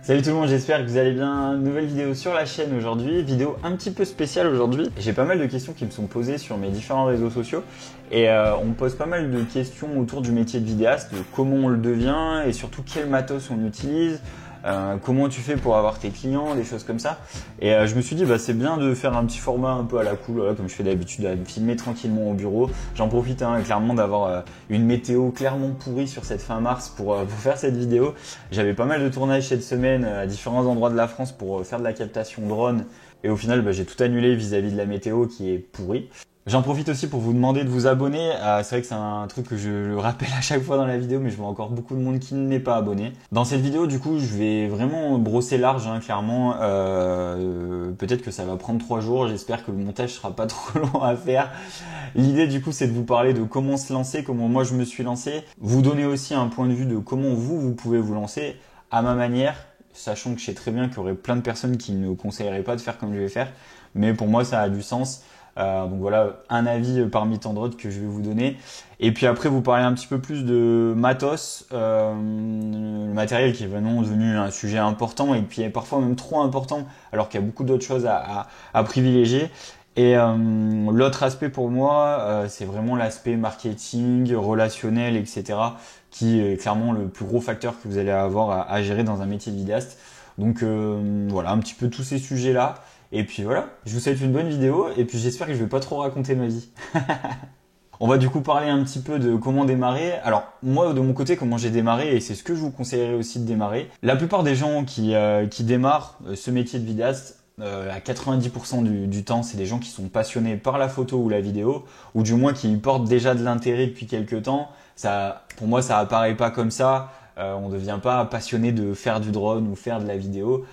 Salut tout le monde, j'espère que vous allez bien. Nouvelle vidéo sur la chaîne aujourd'hui, vidéo un petit peu spéciale aujourd'hui. J'ai pas mal de questions qui me sont posées sur mes différents réseaux sociaux et on me pose pas mal de questions autour du métier de vidéaste, de comment on le devient et surtout quel matos on utilise. Comment tu fais pour avoir tes clients, des choses comme ça. Et je me suis dit c'est bien de faire un petit format un peu à la cool, voilà, comme je fais d'habitude, à me filmer tranquillement au bureau. J'en profite clairement d'avoir une météo clairement pourrie sur cette fin mars pour faire cette vidéo. J'avais pas mal de tournages cette semaine à différents endroits de la France pour faire de la captation drone. Et au final, j'ai tout annulé vis-à-vis de la météo qui est pourrie. J'en profite aussi pour vous demander de vous abonner. C'est vrai que c'est un truc que je rappelle à chaque fois dans la vidéo, mais je vois encore beaucoup de monde qui n'est pas abonné. Dans cette vidéo, du coup, je vais vraiment brosser large, clairement. Peut-être que ça va prendre 3 jours. J'espère que le montage sera pas trop long à faire. L'idée, du coup, c'est de vous parler de comment se lancer, comment moi je me suis lancé. Vous donner aussi un point de vue de comment vous pouvez vous lancer à ma manière, sachant que je sais très bien qu'il y aurait plein de personnes qui ne conseilleraient pas de faire comme je vais faire. Mais pour moi, ça a du sens. Donc voilà, un avis parmi tant d'autres que je vais vous donner. Et puis après, vous parler un petit peu plus de matos, le matériel qui est vraiment devenu un sujet important et puis parfois même trop important, alors qu'il y a beaucoup d'autres choses à privilégier. Et l'autre aspect pour moi, c'est vraiment l'aspect marketing, relationnel, etc., qui est clairement le plus gros facteur que vous allez avoir à gérer dans un métier de vidéaste. Donc voilà, un petit peu tous ces sujets-là. Et puis voilà, je vous souhaite une bonne vidéo et puis j'espère que je vais pas trop raconter ma vie. On va du coup parler un petit peu de comment démarrer. Alors moi de mon côté comment j'ai démarré et c'est ce que je vous conseillerais aussi de démarrer. La plupart des gens qui démarrent ce métier de vidéaste, à 90% du temps, c'est des gens qui sont passionnés par la photo ou la vidéo, ou du moins qui y portent déjà de l'intérêt depuis quelques temps. Ça, pour moi, ça apparaît pas comme ça. On ne devient pas passionné de faire du drone ou faire de la vidéo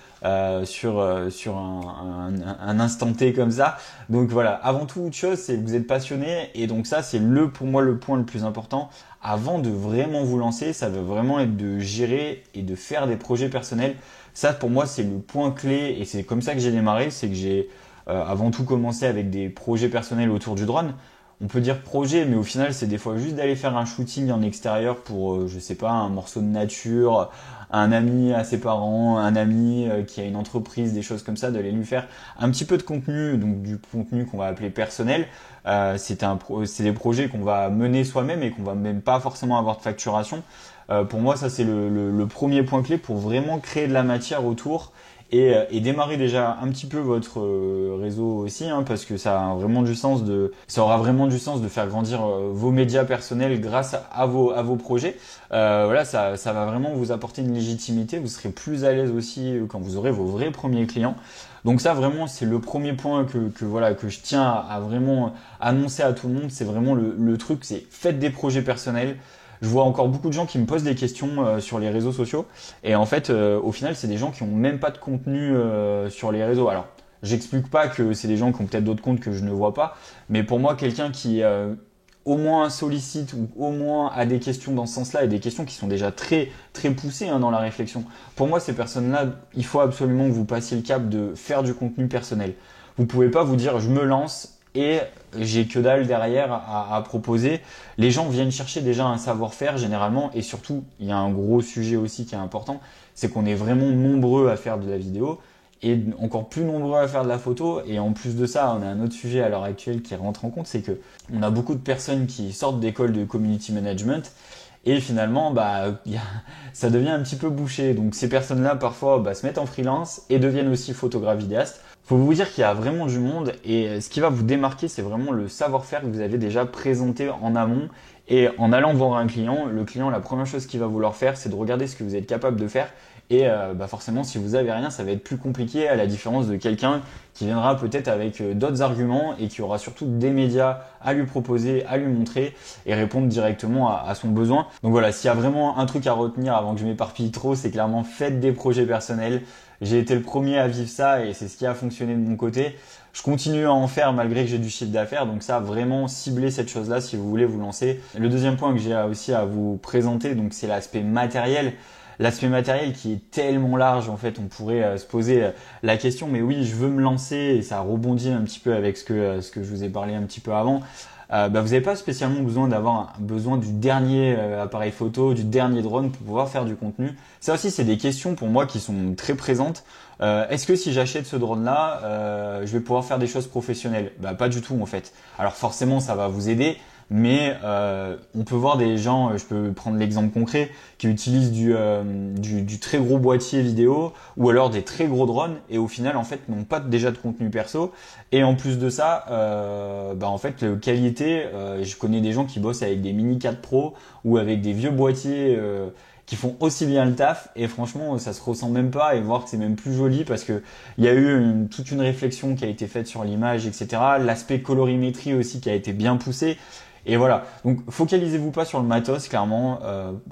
sur un instant T comme ça. Donc voilà, avant toute chose, c'est que vous êtes passionné et donc ça, c'est pour moi le point le plus important. Avant de vraiment vous lancer, ça va vraiment être de gérer et de faire des projets personnels. Ça, pour moi, c'est le point clé et c'est comme ça que j'ai démarré. C'est que j'ai avant tout commencé avec des projets personnels autour du drone. On peut dire projet, mais au final, c'est des fois juste d'aller faire un shooting en extérieur pour, je sais pas, un morceau de nature, un ami à ses parents, un ami qui a une entreprise, des choses comme ça, d'aller lui faire un petit peu de contenu, donc du contenu qu'on va appeler personnel. C'est des projets qu'on va mener soi-même et qu'on va même pas forcément avoir de facturation. Pour moi, ça c'est le premier point clé pour vraiment créer de la matière autour. Et démarrer déjà un petit peu votre réseau aussi, parce que ça aura vraiment du sens de faire grandir vos médias personnels grâce à vos projets. Voilà, ça va vraiment vous apporter une légitimité. Vous serez plus à l'aise aussi quand vous aurez vos vrais premiers clients. Donc ça vraiment c'est le premier point que je tiens à vraiment annoncer à tout le monde. C'est vraiment le truc, c'est faites des projets personnels. Je vois encore beaucoup de gens qui me posent des questions sur les réseaux sociaux et en fait au final c'est des gens qui ont même pas de contenu sur les réseaux. Alors j'explique pas que c'est des gens qui ont peut-être d'autres comptes que je ne vois pas, mais pour moi quelqu'un qui au moins sollicite ou au moins a des questions dans ce sens-là et des questions qui sont déjà très très poussées dans la réflexion. Pour moi ces personnes-là, il faut absolument que vous passiez le cap de faire du contenu personnel. Vous pouvez pas vous dire je me lance et j'ai que dalle derrière à proposer. Les gens viennent chercher déjà un savoir-faire généralement et surtout, il y a un gros sujet aussi qui est important, c'est qu'on est vraiment nombreux à faire de la vidéo et encore plus nombreux à faire de la photo et en plus de ça, on a un autre sujet à l'heure actuelle qui rentre en compte, c'est que on a beaucoup de personnes qui sortent d'écoles de community management et finalement, ça devient un petit peu bouché. Donc ces personnes-là, parfois, se mettent en freelance et deviennent aussi photographes vidéastes. Faut vous dire qu'il y a vraiment du monde et ce qui va vous démarquer, c'est vraiment le savoir-faire que vous avez déjà présenté en amont. Et en allant voir un client, le client, la première chose qu'il va vouloir faire, c'est de regarder ce que vous êtes capable de faire. Et forcément, si vous avez rien, ça va être plus compliqué à la différence de quelqu'un qui viendra peut-être avec d'autres arguments et qui aura surtout des médias à lui proposer, à lui montrer et répondre directement à son besoin. Donc voilà, s'il y a vraiment un truc à retenir avant que je m'éparpille trop, c'est clairement faites des projets personnels. J'ai été le premier à vivre ça et c'est ce qui a fonctionné de mon côté. Je continue à en faire malgré que j'ai du chiffre d'affaires, donc ça, vraiment cibler cette chose-là si vous voulez vous lancer. Le deuxième point que j'ai aussi à vous présenter, donc c'est l'aspect matériel. L'aspect matériel qui est tellement large, en fait, on pourrait se poser la question, mais oui, je veux me lancer, et ça rebondit un petit peu avec ce que je vous ai parlé un petit peu avant. vous n'avez pas spécialement besoin du dernier appareil photo, du dernier drone pour pouvoir faire du contenu. Ça aussi, c'est des questions pour moi qui sont très présentes. Est-ce que si j'achète ce drone-là, je vais pouvoir faire des choses professionnelles? Pas du tout en fait. Alors forcément, ça va vous aider. Mais on peut voir des gens, je peux prendre l'exemple concret, qui utilisent du très gros boîtier vidéo ou alors des très gros drones et au final en fait n'ont pas déjà de contenu perso. Et en plus de ça, en fait la qualité, je connais des gens qui bossent avec des Mini 4 Pro ou avec des vieux boîtiers qui font aussi bien le taf et franchement ça se ressent même pas et voir que c'est même plus joli parce que il y a eu toute une réflexion qui a été faite sur l'image, etc. L'aspect colorimétrie aussi qui a été bien poussé. Et voilà, donc focalisez-vous pas sur le matos, clairement,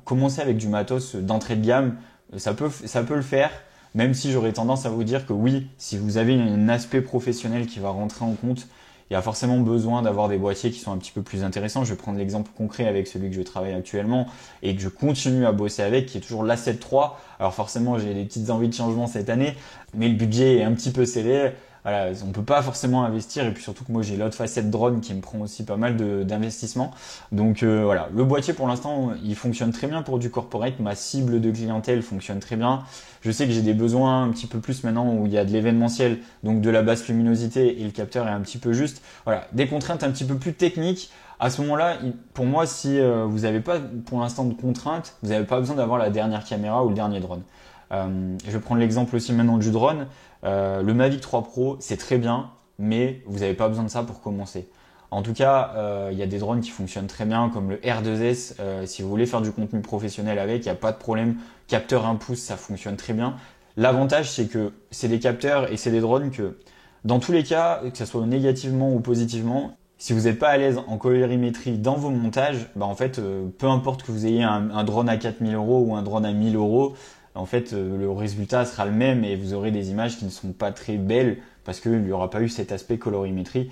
commencez avec du matos d'entrée de gamme, ça peut le faire, même si j'aurais tendance à vous dire que oui, si vous avez un aspect professionnel qui va rentrer en compte, il y a forcément besoin d'avoir des boîtiers qui sont un petit peu plus intéressants. Je vais prendre l'exemple concret avec celui que je travaille actuellement et que je continue à bosser avec, qui est toujours l'A7 III. Alors forcément, j'ai des petites envies de changement cette année, mais le budget est un petit peu serré. Voilà, on peut pas forcément investir et puis surtout que moi j'ai l'autre facette drone qui me prend aussi pas mal d'investissement. Donc voilà, le boîtier pour l'instant il fonctionne très bien pour du corporate, ma cible de clientèle fonctionne très bien. Je sais que j'ai des besoins un petit peu plus maintenant où il y a de l'événementiel, donc de la basse luminosité et le capteur est un petit peu juste. Voilà, des contraintes un petit peu plus techniques. À ce moment-là, pour moi, si vous n'avez pas pour l'instant de contraintes, vous n'avez pas besoin d'avoir la dernière caméra ou le dernier drone. Je vais prendre l'exemple aussi maintenant du drone. Le Mavic 3 Pro, c'est très bien, mais vous n'avez pas besoin de ça pour commencer. En tout cas, il y a des drones qui fonctionnent très bien, comme le R2S. Si vous voulez faire du contenu professionnel avec, il n'y a pas de problème. Capteur 1 pouce, ça fonctionne très bien. L'avantage, c'est que c'est des capteurs et c'est des drones que, dans tous les cas, que ce soit négativement ou positivement, si vous n'êtes pas à l'aise en colorimétrie dans vos montages, en fait, peu importe que vous ayez un drone à 4000 euros ou un drone à 1000 euros, en fait, le résultat sera le même et vous aurez des images qui ne sont pas très belles parce qu'il n'y aura pas eu cet aspect colorimétrie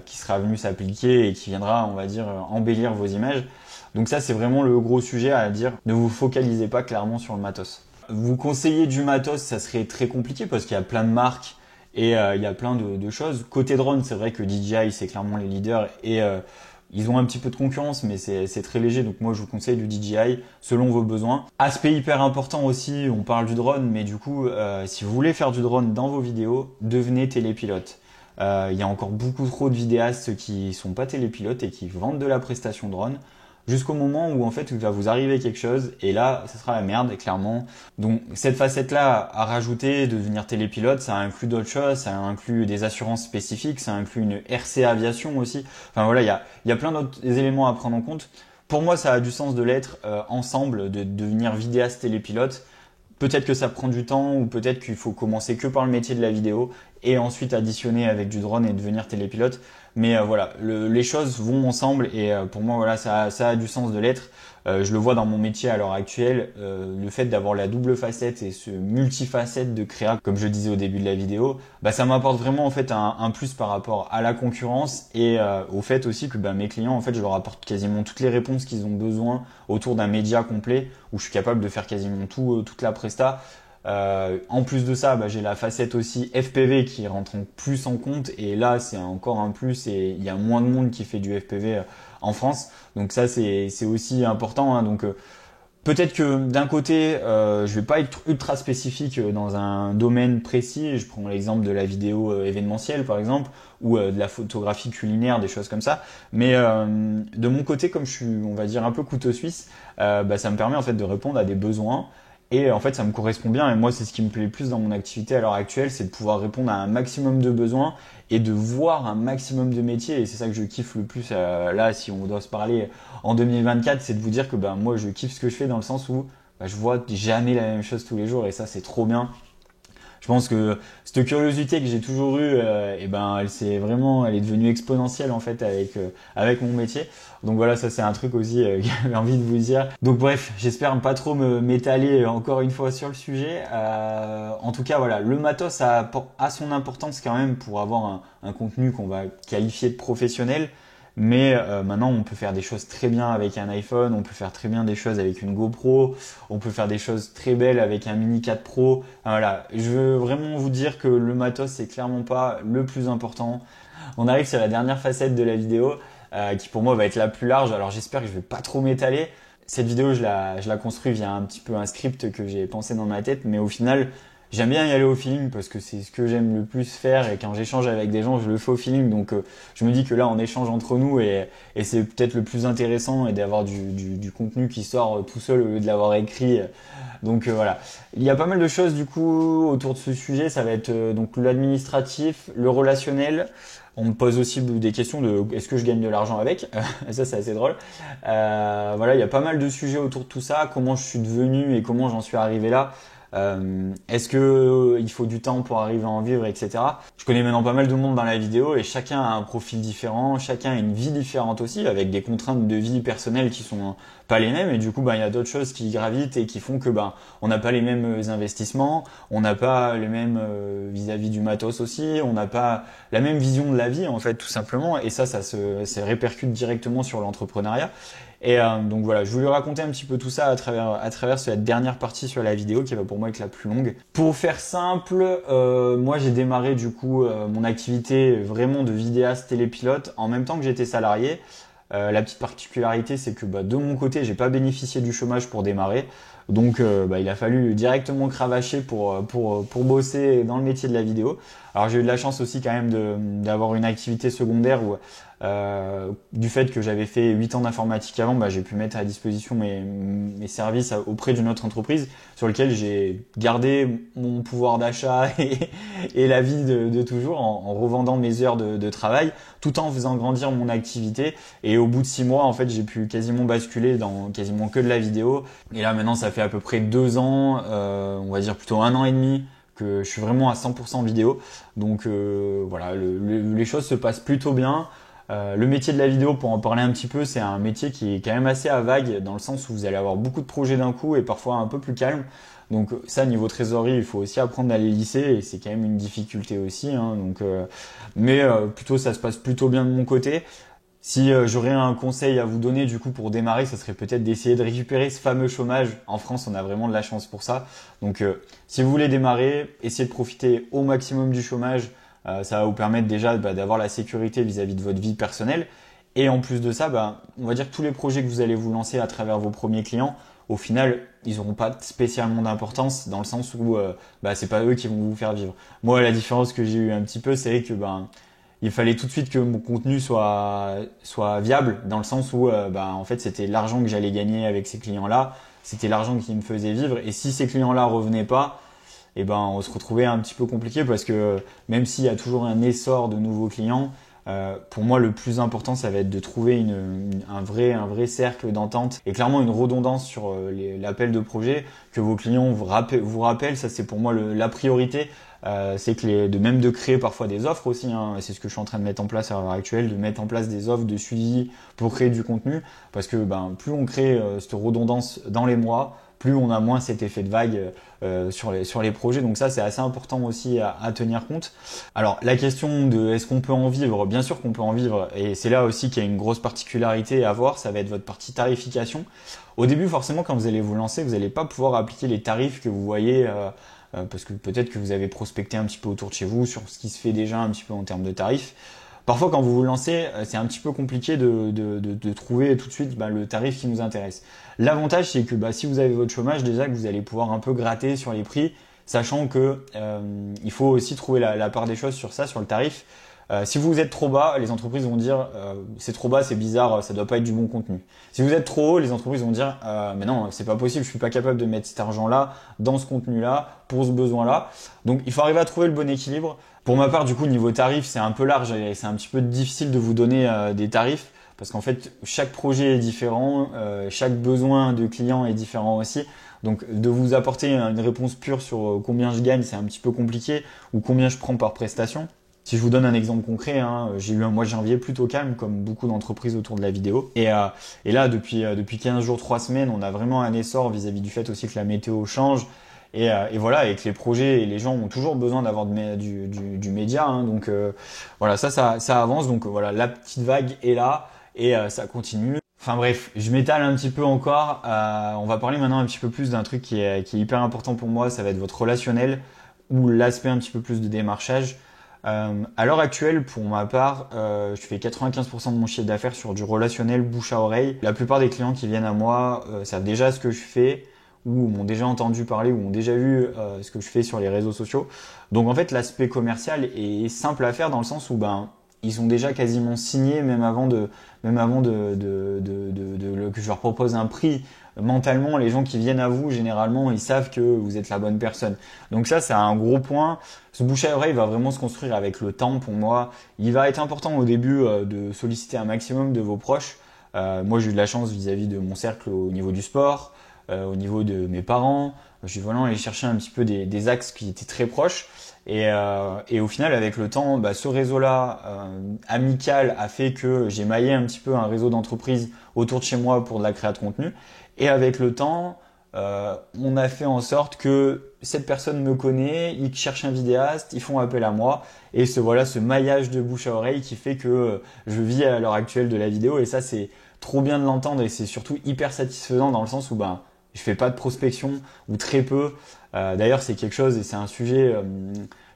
qui sera venu s'appliquer et qui viendra, on va dire, embellir vos images. Donc ça, c'est vraiment le gros sujet à dire. Ne vous focalisez pas clairement sur le matos. Vous conseiller du matos, ça serait très compliqué parce qu'il y a plein de marques et il y a plein de choses. Côté drone, c'est vrai que DJI, c'est clairement les leaders et ils ont un petit peu de concurrence, mais c'est très léger. Donc moi, je vous conseille du DJI selon vos besoins. Aspect hyper important aussi, on parle du drone, mais du coup, si vous voulez faire du drone dans vos vidéos, devenez télépilote. Il y a encore beaucoup trop de vidéastes qui sont pas télépilotes et qui vendent de la prestation drone. Jusqu'au moment où en fait il va vous arriver quelque chose et là ça sera la merde clairement. Donc cette facette là à rajouter de devenir télépilote, ça inclut d'autres choses, ça inclut des assurances spécifiques, ça inclut une RC aviation aussi. Enfin voilà, il y a plein d'autres éléments à prendre en compte. Pour moi ça a du sens de l'être ensemble, de devenir vidéaste télépilote. Peut-être que ça prend du temps ou peut-être qu'il faut commencer que par le métier de la vidéo et ensuite additionner avec du drone et devenir télépilote. Mais voilà, les choses vont ensemble et pour moi voilà ça a du sens de l'être. Je le vois dans mon métier à l'heure actuelle, le fait d'avoir la double facette et ce multifacette de créa, comme je disais au début de la vidéo, ça m'apporte vraiment en fait un plus par rapport à la concurrence et au fait aussi que mes clients en fait je leur apporte quasiment toutes les réponses qu'ils ont besoin autour d'un média complet où je suis capable de faire quasiment toute la presta. En plus de ça, j'ai la facette aussi FPV qui rentre en plus en compte et là c'est encore un plus et il y a moins de monde qui fait du FPV en France, donc ça c'est aussi important. Donc peut-être que d'un côté je vais pas être ultra spécifique dans un domaine précis. Je prends l'exemple de la vidéo événementielle par exemple ou de la photographie culinaire, des choses comme ça. Mais de mon côté, comme je suis on va dire un peu couteau suisse, ça me permet en fait de répondre à des besoins. Et en fait, ça me correspond bien. Et moi, c'est ce qui me plaît le plus dans mon activité à l'heure actuelle, c'est de pouvoir répondre à un maximum de besoins et de voir un maximum de métiers. Et c'est ça que je kiffe le plus là, si on doit se parler en 2024, c'est de vous dire que moi, je kiffe ce que je fais dans le sens où je vois jamais la même chose tous les jours. Et ça, c'est trop bien. Je pense que cette curiosité que j'ai toujours eue, elle est devenue exponentielle en fait avec mon métier. Donc voilà, ça c'est un truc aussi que j'avais envie de vous dire. Donc bref, j'espère ne pas trop m'étaler encore une fois sur le sujet. En tout cas, voilà, le matos a son importance quand même pour avoir un contenu qu'on va qualifier de professionnel. Mais maintenant, on peut faire des choses très bien avec un iPhone, on peut faire très bien des choses avec une GoPro, on peut faire des choses très belles avec un Mini 4 Pro. Voilà, je veux vraiment vous dire que le matos, c'est clairement pas le plus important. On arrive sur la dernière facette de la vidéo. qui pour moi va être la plus large. Alors j'espère que je vais pas trop m'étaler. Cette vidéo, je la construis via un petit peu un script que j'ai pensé dans ma tête, mais au final, j'aime bien y aller au feeling parce que c'est ce que j'aime le plus faire et quand j'échange avec des gens, je le fais au feeling. Donc je me dis que là, on échange entre nous et c'est peut-être le plus intéressant et d'avoir du contenu qui sort tout seul au lieu de l'avoir écrit. Donc voilà. Il y a pas mal de choses du coup autour de ce sujet. Ça va être donc l'administratif, le relationnel. On me pose aussi des questions de est-ce que je gagne de l'argent avec. Ça c'est assez drôle. Voilà, il y a pas mal de sujets autour de tout ça. Comment je suis devenu et comment j'en suis arrivé là. Est-ce que il faut du temps pour arriver à en vivre, etc. Je connais maintenant pas mal de monde dans la vidéo et chacun a un profil différent, chacun a une vie différente aussi, avec des contraintes de vie personnelles qui sont pas les mêmes et du coup il y a d'autres choses qui gravitent et qui font que on n'a pas les mêmes investissements, on n'a pas les mêmes vis-à-vis du matos aussi, on n'a pas la même vision de la vie en fait tout simplement et ça se répercute directement sur l'entrepreneuriat. Et donc voilà, je voulais raconter un petit peu tout ça à travers cette dernière partie sur la vidéo qui va pour moi être la plus longue. Pour faire simple, moi j'ai démarré du coup mon activité vraiment de vidéaste télépilote en même temps que j'étais salarié. La petite particularité c'est que de mon côté j'ai pas bénéficié du chômage pour démarrer. Donc il a fallu directement cravacher pour bosser dans le métier de la vidéo. Alors j'ai eu de la chance aussi quand même d'avoir une activité secondaire où du fait que j'avais fait 8 ans d'informatique avant, j'ai pu mettre à disposition mes services auprès d'une autre entreprise sur lequel j'ai gardé mon pouvoir d'achat et la vie de toujours en revendant mes heures de travail tout en faisant grandir mon activité. Et au bout de 6 mois, en fait, j'ai pu quasiment basculer dans quasiment que de la vidéo. Et là, maintenant, ça fait à peu près 2 ans, on va dire plutôt 1 an et demi que je suis vraiment à 100% vidéo. Donc voilà, les choses se passent plutôt bien. Le métier de la vidéo, pour en parler un petit peu, c'est un métier qui est quand même assez à vague dans le sens où vous allez avoir beaucoup de projets d'un coup et parfois un peu plus calme. Donc ça, niveau trésorerie, il faut aussi apprendre à les lisser et c'est quand même une difficulté aussi. Mais plutôt ça se passe plutôt bien de mon côté. Si j'aurais un conseil à vous donner du coup pour démarrer, ça serait peut-être d'essayer de récupérer ce fameux chômage. En France, on a vraiment de la chance pour ça. Donc si vous voulez démarrer, essayez de profiter au maximum du chômage. Ça va vous permettre déjà d'avoir la sécurité vis-à-vis de votre vie personnelle. Et en plus de ça, on va dire que tous les projets que vous allez vous lancer à travers vos premiers clients, au final, ils n'auront pas spécialement d'importance dans le sens où c'est pas eux qui vont vous faire vivre. Moi, la différence que j'ai eu un petit peu, c'est que il fallait tout de suite que mon contenu soit viable dans le sens où en fait c'était l'argent que j'allais gagner avec ces clients-là, c'était l'argent qui me faisait vivre. Et si ces clients-là revenaient pas, on se retrouvait un petit peu compliqué parce que même s'il y a toujours un essor de nouveaux clients, pour moi le plus important ça va être de trouver un vrai cercle d'entente et clairement une redondance sur l'appel de projet, que vos clients vous rappellent. Ça c'est pour moi la priorité. C'est que de créer parfois des offres aussi, hein. C'est ce que je suis en train de mettre en place à l'heure actuelle, de mettre en place des offres de suivi pour créer du contenu, parce que plus on crée cette redondance dans les mois, plus on a moins cet effet de vague sur les projets. Donc ça c'est assez important aussi à tenir compte. Alors la question de est-ce qu'on peut en vivre, bien sûr qu'on peut en vivre, et c'est là aussi qu'il y a une grosse particularité à voir, ça va être votre partie tarification. Au début forcément quand vous allez vous lancer, vous n'allez pas pouvoir appliquer les tarifs que vous voyez parce que peut-être que vous avez prospecté un petit peu autour de chez vous sur ce qui se fait déjà un petit peu en termes de tarifs. Parfois, quand vous vous lancez, c'est un petit peu compliqué de trouver tout de suite le tarif qui nous intéresse. L'avantage, c'est que si vous avez votre chômage, déjà que vous allez pouvoir un peu gratter sur les prix, sachant que il faut aussi trouver la part des choses sur ça, sur le tarif. Si vous êtes trop bas, les entreprises vont dire c'est trop bas, c'est bizarre, ça doit pas être du bon contenu. Si vous êtes trop haut, les entreprises vont dire mais non, c'est pas possible, je suis pas capable de mettre cet argent-là dans ce contenu-là pour ce besoin-là. Donc il faut arriver à trouver le bon équilibre. Pour ma part, du coup, niveau tarif, c'est un peu large et c'est un petit peu difficile de vous donner des tarifs parce qu'en fait, chaque projet est différent, chaque besoin de client est différent aussi. Donc de vous apporter une réponse pure sur combien je gagne, c'est un petit peu compliqué, ou combien je prends par prestation. Si je vous donne un exemple concret, j'ai eu un mois de janvier plutôt calme, comme beaucoup d'entreprises autour de la vidéo. Et là, depuis 15 jours, 3 semaines, on a vraiment un essor vis-à-vis du fait aussi que la météo change. Et voilà, et que les projets et les gens ont toujours besoin d'avoir du média. Donc voilà, ça avance. Donc voilà, la petite vague est là et ça continue. Enfin bref, je m'étale un petit peu encore. On va parler maintenant un petit peu plus d'un truc qui est hyper important pour moi. Ça va être votre relationnel ou l'aspect un petit peu plus de démarchage. À l'heure actuelle, pour ma part, je fais 95% de mon chiffre d'affaires sur du relationnel bouche à oreille. La plupart des clients qui viennent à moi savent déjà ce que je fais, ou m'ont déjà entendu parler, ou ont déjà vu ce que je fais sur les réseaux sociaux. Donc en fait, l'aspect commercial est simple à faire dans le sens où ils sont déjà quasiment signés même avant que je leur propose un prix. Mentalement, les gens qui viennent à vous, généralement, ils savent que vous êtes la bonne personne. Donc ça, c'est un gros point. Ce bouche à oreille va vraiment se construire avec le temps pour moi. Il va être important au début de solliciter un maximum de vos proches. Moi, j'ai eu de la chance vis-à-vis de mon cercle au niveau du sport, au niveau de mes parents. Je suis vraiment allé chercher un petit peu des axes qui étaient très proches. Et au final, avec le temps, ce réseau-là amical a fait que j'ai maillé un petit peu un réseau d'entreprises autour de chez moi pour de la création de contenu. Et avec le temps, on a fait en sorte que cette personne me connaît, ils cherchent un vidéaste, ils font appel à moi. Et ce maillage de bouche à oreille qui fait que je vis à l'heure actuelle de la vidéo. Et ça, c'est trop bien de l'entendre et c'est surtout hyper satisfaisant dans le sens où je fais pas de prospection ou très peu. D'ailleurs, c'est quelque chose et c'est un sujet.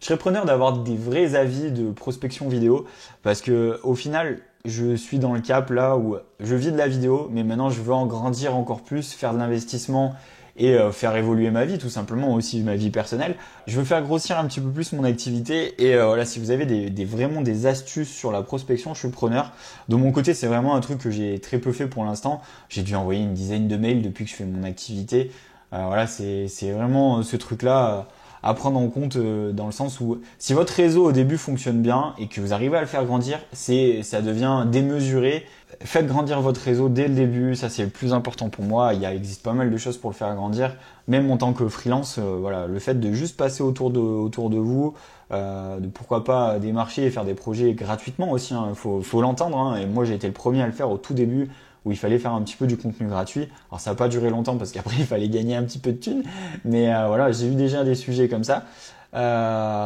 Je serais preneur d'avoir des vrais avis de prospection vidéo parce que au final, je suis dans le cap là où je vis de la vidéo, mais maintenant je veux en grandir encore plus, faire de l'investissement et faire évoluer ma vie, tout simplement aussi ma vie personnelle. Je veux faire grossir un petit peu plus mon activité et voilà, si vous avez vraiment des astuces sur la prospection, je suis preneur. De mon côté, c'est vraiment un truc que j'ai très peu fait pour l'instant. J'ai dû envoyer une dizaine de mails depuis que je fais mon activité. Voilà, c'est vraiment ce truc-là à prendre en compte dans le sens où si votre réseau au début fonctionne bien et que vous arrivez à le faire grandir, ça devient démesuré. Faites grandir votre réseau dès le début, ça c'est le plus important pour moi. Il existe pas mal de choses pour le faire grandir. Même en tant que freelance, voilà, le fait de juste passer autour de vous, de pourquoi pas démarcher et faire des projets gratuitement aussi. Faut l'entendre. Et moi j'ai été le premier à le faire au tout début, où il fallait faire un petit peu du contenu gratuit. Alors ça n'a pas duré longtemps parce qu'après il fallait gagner un petit peu de thunes, mais voilà, j'ai eu déjà des sujets comme ça.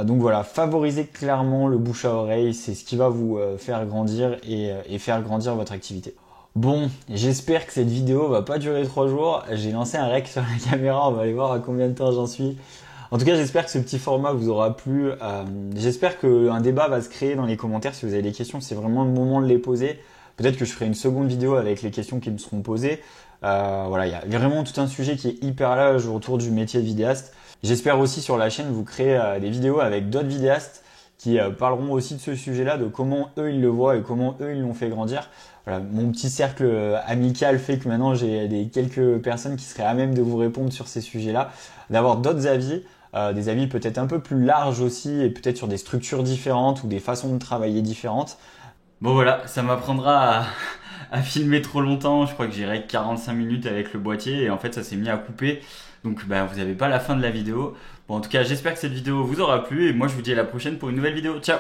Donc voilà, favorisez clairement le bouche à oreille, c'est ce qui va vous faire grandir et faire grandir votre activité. Bon, j'espère que cette vidéo va pas durer 3 jours. J'ai lancé un rec sur la caméra, on va aller voir à combien de temps j'en suis. En tout cas, j'espère que ce petit format vous aura plu. J'espère qu'un débat va se créer dans les commentaires. Si vous avez des questions, c'est vraiment le moment de les poser. Peut-être que je ferai une seconde vidéo avec les questions qui me seront posées. Voilà, il y a vraiment tout un sujet qui est hyper large autour du métier de vidéaste. J'espère aussi sur la chaîne vous créer des vidéos avec d'autres vidéastes qui parleront aussi de ce sujet-là, de comment eux ils le voient et comment eux ils l'ont fait grandir. Voilà, mon petit cercle amical fait que maintenant j'ai quelques personnes qui seraient à même de vous répondre sur ces sujets-là, d'avoir d'autres avis. Des avis peut-être un peu plus larges aussi et peut-être sur des structures différentes ou des façons de travailler différentes. Bon voilà, ça m'apprendra à filmer trop longtemps. Je crois que j'irai 45 minutes avec le boîtier et en fait ça s'est mis à couper. Donc vous n'avez pas la fin de la vidéo. Bon en tout cas j'espère que cette vidéo vous aura plu et moi je vous dis à la prochaine pour une nouvelle vidéo. Ciao!